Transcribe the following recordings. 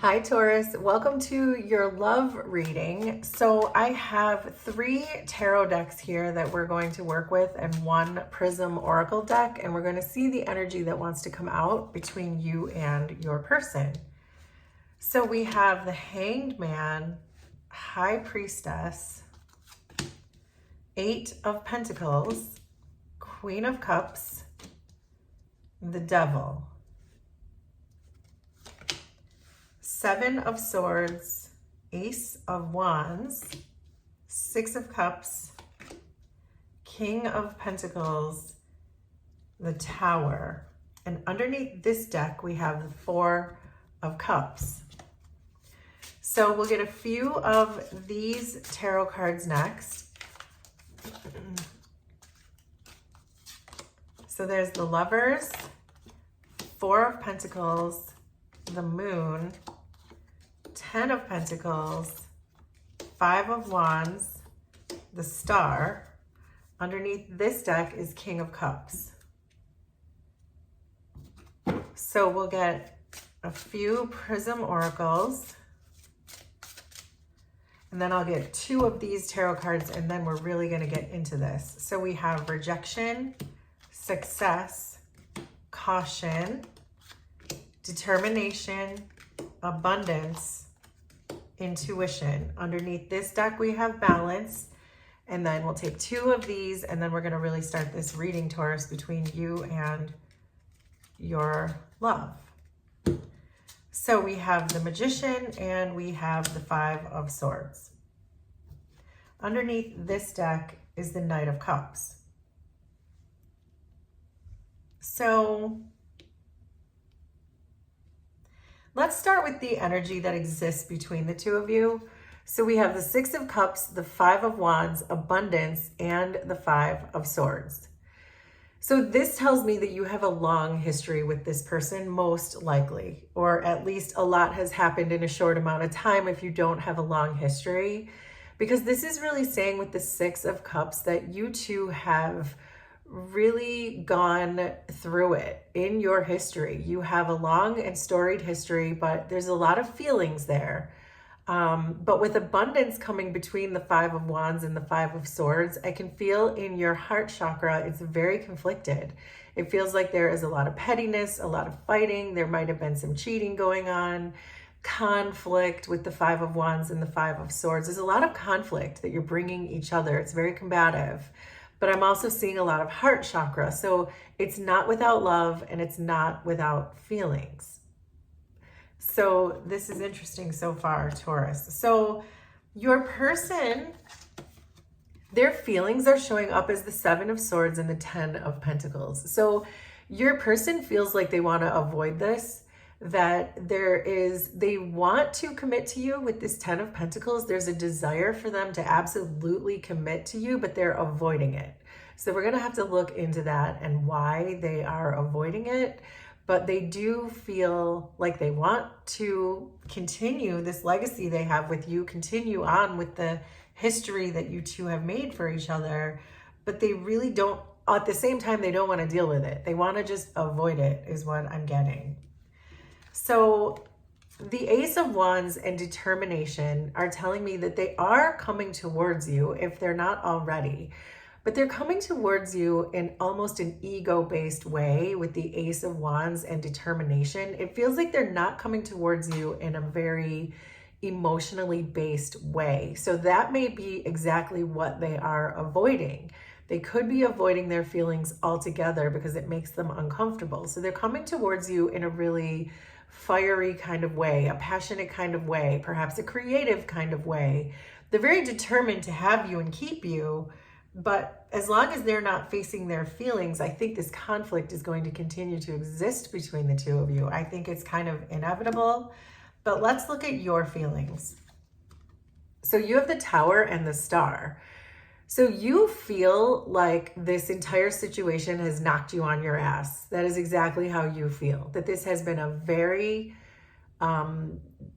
Hi Taurus, welcome to your love reading. So I have 3 tarot decks here that we're going to work with and 1 Prism Oracle deck, and we're going to see the energy that wants to come out between you and your person. So we have the Hanged Man, High Priestess, 8 of Pentacles, Queen of Cups, the Devil, 7 of Swords, Ace of Wands, 6 of Cups, King of Pentacles, the Tower. And underneath this deck, we have the 4 of Cups. So we'll get a few of these tarot cards next. So there's the Lovers, 4 of Pentacles, the Moon, 10 of Pentacles, 5 of Wands, the Star. Underneath this deck is King of Cups. So we'll get a few Prism Oracles, and then I'll get 2 of these tarot cards, and then we're really going to get into this. So we have Rejection, Success, Caution, Determination, Abundance, Intuition. Underneath this deck we have Balance, and then we'll take 2 of these, and then we're going to really start this reading, Taurus, between you and your love. So we have the Magician and we have the 5 of Swords. Underneath this deck is the Knight of Cups. So let's start with the energy that exists between the 2 of you. So we have the 6 of Cups, the 5 of Wands, Abundance, and the 5 of Swords. So this tells me that you have a long history with this person, most likely, or at least a lot has happened in a short amount of time if you don't have a long history. Because this is really saying with the 6 of Cups that you two have really gone through it in your history. You have a long and storied history, but there's a lot of feelings there. But with Abundance coming between the 5 of Wands and the 5 of Swords, I can feel in your heart chakra, it's very conflicted. It feels like there is a lot of pettiness, a lot of fighting. There might have been some cheating going on, conflict with the 5 of Wands and the 5 of Swords. There's a lot of conflict that you're bringing each other. It's very combative. But I'm also seeing a lot of heart chakra. So it's not without love and it's not without feelings. So this is interesting so far, Taurus. So your person, their feelings are showing up as the 7 of Swords and the 10 of Pentacles. So your person feels like they want to avoid this, that they want to commit to you with this 10 of Pentacles. There's a desire for them to absolutely commit to you, but they're avoiding it. So we're going to have to look into that and why they are avoiding it. But they do feel like they want to continue this legacy they have with you, continue on with the history that you two have made for each other, but they really don't, at the same time, they don't want to deal with it. They want to just avoid it is what I'm getting. So the Ace of Wands and Determination are telling me that they are coming towards you if they're not already. But they're coming towards you in almost an ego-based way with the Ace of Wands and Determination. It feels like they're not coming towards you in a very emotionally based way. So that may be exactly what they are avoiding. They could be avoiding their feelings altogether because it makes them uncomfortable. So they're coming towards you in a really fiery kind of way, a passionate kind of way, perhaps a creative kind of way. They're very determined to have you and keep you. But as long as they're not facing their feelings, I think this conflict is going to continue to exist between the 2 of you. I think it's kind of inevitable, but let's look at your feelings. So you have the Tower and the Star. So you feel like this entire situation has knocked you on your ass. That is exactly how you feel, that this has been a very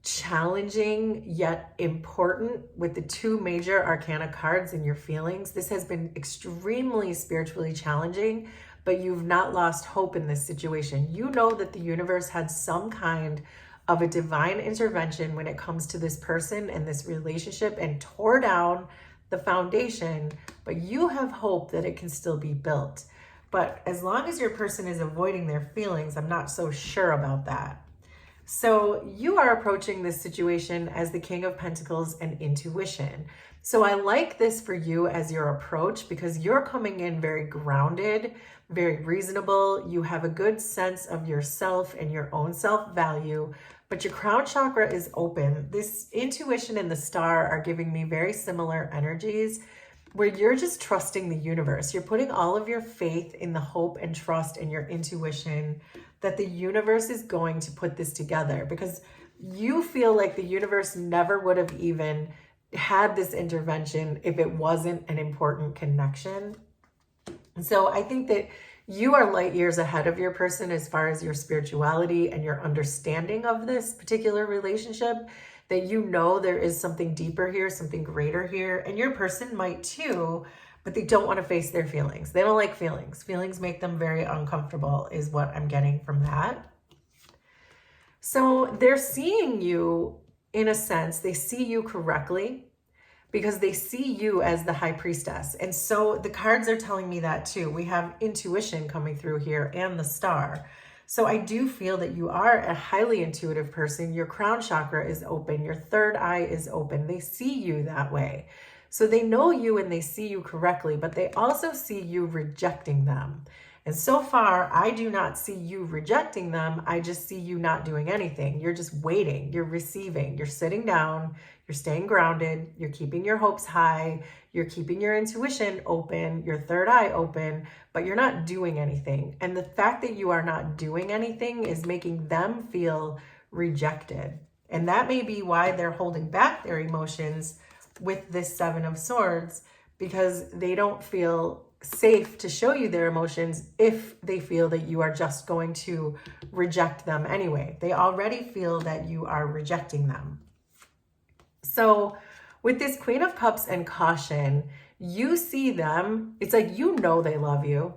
challenging yet important with the 2 major arcana cards in your feelings. This has been extremely spiritually challenging, but you've not lost hope in this situation. You know that the universe had some kind of a divine intervention when it comes to this person and this relationship and tore down the foundation, but you have hope that it can still be built. But as long as your person is avoiding their feelings, I'm not so sure about that. So you are approaching this situation as the King of Pentacles and intuition. So I like this for you as your approach because you're coming in very grounded, very reasonable. You have a good sense of yourself and your own self-value, but your crown chakra is open. This intuition and the star are giving me very similar energies where you're just trusting the universe. You're putting all of your faith in the hope and trust in your intuition that the universe is going to put this together because you feel like the universe never would have even had this intervention if it wasn't an important connection. And so I think that you are light years ahead of your person as far as your spirituality and your understanding of this particular relationship, that you know there is something deeper here, something greater here, and your person might too, but they don't want to face their feelings. They don't like feelings. Feelings make them very uncomfortable is what I'm getting from that. So they're seeing you in a sense, they see you correctly because they see you as the high priestess. And so the cards are telling me that too. We have intuition coming through here and the star. So I do feel that you are a highly intuitive person. Your crown chakra is open. Your third eye is open. They see you that way. So they know you and they see you correctly, but they also see you rejecting them. And so far, I do not see you rejecting them. I just see you not doing anything. You're just waiting. You're receiving. You're sitting down. You're staying grounded. You're keeping your hopes high. You're keeping your intuition open, your third eye open, but you're not doing anything. And the fact that you are not doing anything is making them feel rejected. And that may be why they're holding back their emotions with this Seven of Swords, because they don't feel safe to show you their emotions if they feel that you are just going to reject them anyway. They already feel that you are rejecting them. So with this Queen of Cups and caution, you see them. It's like, you know, they love you.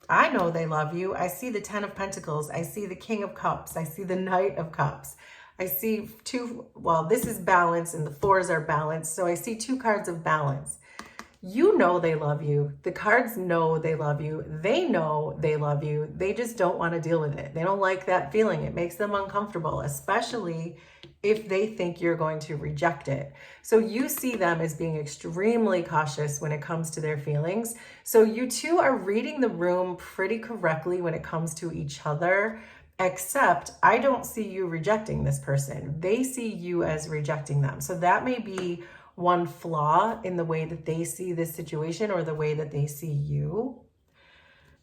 I know they love you. I see the 10 of Pentacles. I see the King of Cups. I see the Knight of Cups. I see two, well, this is balance and the fours are balanced. So I see two cards of balance. You know they love you. The cards know they love you. They know they love you. They just don't want to deal with it. They don't like that feeling. It makes them uncomfortable, especially if they think you're going to reject it. So you see them as being extremely cautious when it comes to their feelings. So you two are reading the room pretty correctly when it comes to each other, except I don't see you rejecting this person. They see you as rejecting them. So that may be one flaw in the way that they see this situation or the way that they see you.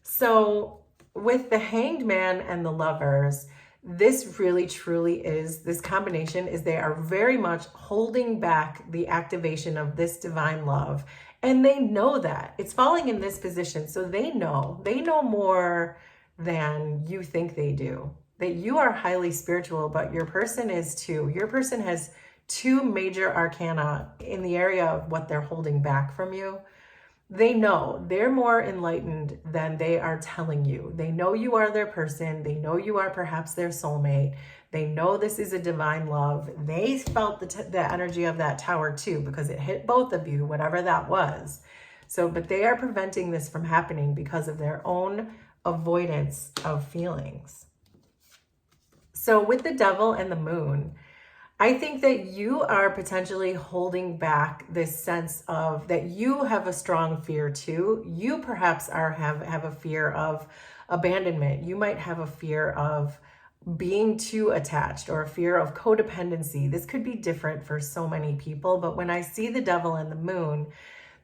So with the Hanged Man and the Lovers, this really truly is, this combination is they are very much holding back the activation of this divine love. And they know that. It's falling in this position. So they know more than you think they do. That you are highly spiritual, but your person is too. Your person has two major arcana in the area of what they're holding back from you. They know they're more enlightened than they are telling you. They know you are their person. They know you are perhaps their soulmate. They know this is a divine love. They felt the energy of that tower too, because it hit both of you, whatever that was. So, but they are preventing this from happening because of their own avoidance of feelings. So with the Devil and the Moon, I think that you are potentially holding back this sense of that you have a strong fear too. You perhaps have a fear of abandonment. You might have a fear of being too attached or a fear of codependency. This could be different for so many people, but when I see the Devil and the Moon,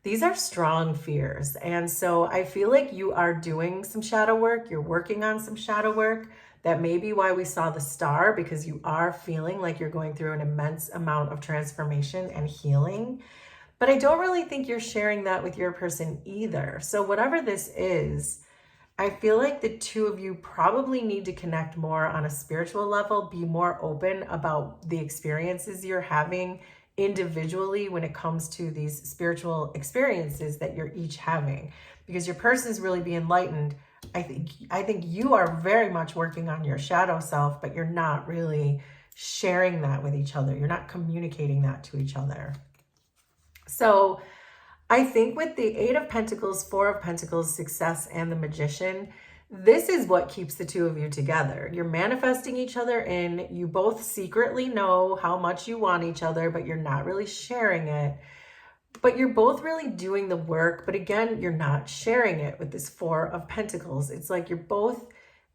these are strong fears. And so I feel like you are doing some shadow work. You're working on some shadow work. That may be why we saw the star, because you are feeling like you're going through an immense amount of transformation and healing. But I don't really think you're sharing that with your person either. So whatever this is, I feel like the two of you probably need to connect more on a spiritual level, be more open about the experiences you're having individually when it comes to these spiritual experiences that you're each having, because your person is really be enlightened. I think you are very much working on your shadow self, but you're not really sharing that with each other. You're not communicating that to each other. So I think with the Eight of Pentacles, Four of Pentacles, Success, and the Magician, this is what keeps the two of you together. You're manifesting each other in. You both secretly know how much you want each other, but you're not really sharing it. But you're both really doing the work. But again, you're not sharing it with this Four of Pentacles. It's like you're both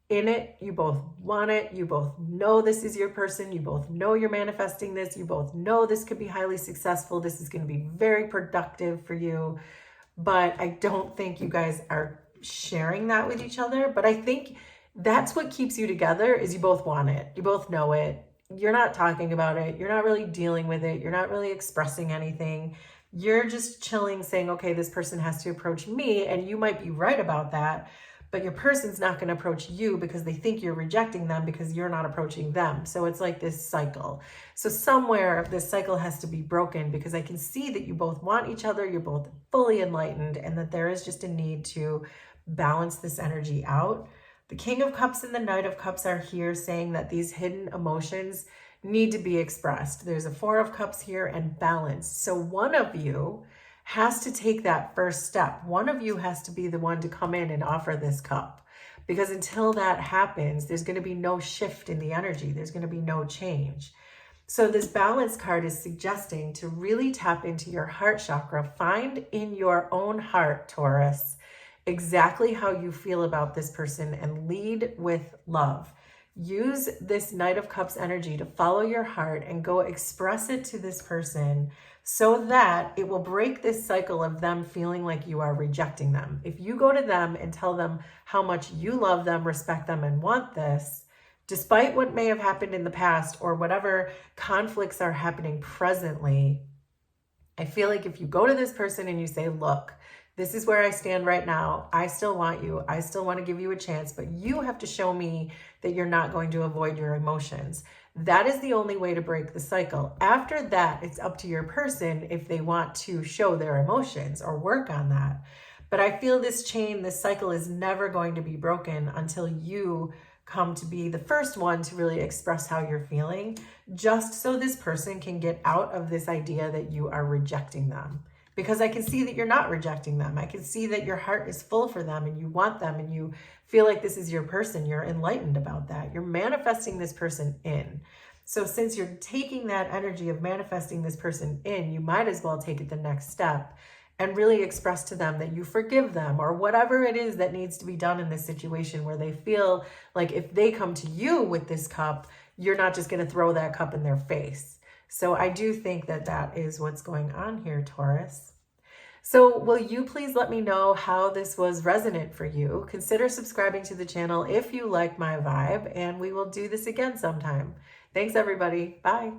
in it. You both want it. You both know this is your person. You both know you're manifesting this. You both know this could be highly successful. This is going to be very productive for you. But I don't think you guys are sharing that with each other. But I think that's what keeps you together, is you both want it. You both know it. You're not talking about it. You're not really dealing with it. You're not really expressing anything. You're just chilling, saying, okay, this person has to approach me. And you might be right about that. But your person's not going to approach you because they think you're rejecting them because you're not approaching them. So it's like this cycle. So somewhere this cycle has to be broken, because I can see that you both want each other. You're both fully enlightened, and that there is just a need to balance this energy out. The King of Cups and the Knight of Cups are here saying that these hidden emotions need to be expressed. There's a Four of Cups here and balance. So one of you has to take that first step. One of you has to be the one to come in and offer this cup, because until that happens, there's going to be no shift in the energy. There's going to be no change. So this balance card is suggesting to really tap into your heart chakra. Find in your own heart, Taurus, exactly how you feel about this person and lead with love. Use this Knight of Cups energy to follow your heart and go express it to this person, so that it will break this cycle of them feeling like you are rejecting them. If you go to them and tell them how much you love them, respect them, and want this, despite what may have happened in the past or whatever conflicts are happening presently, I feel like if you go to this person and you say, look, this is where I stand right now. I still want you. I still want to give you a chance, but you have to show me that you're not going to avoid your emotions. That is the only way to break the cycle. After that, it's up to your person if they want to show their emotions or work on that. But I feel this chain, this cycle is never going to be broken until you come to be the first one to really express how you're feeling, just so this person can get out of this idea that you are rejecting them. Because I can see that you're not rejecting them. I can see that your heart is full for them and you want them and you feel like this is your person. You're enlightened about that. You're manifesting this person in. So since you're taking that energy of manifesting this person in, you might as well take it the next step and really express to them that you forgive them, or whatever it is that needs to be done in this situation, where they feel like if they come to you with this cup, you're not just going to throw that cup in their face. So I do think that that is what's going on here, Taurus. So will you please let me know how this was resonant for you? Consider subscribing to the channel if you like my vibe, and we will do this again sometime. Thanks, everybody. Bye.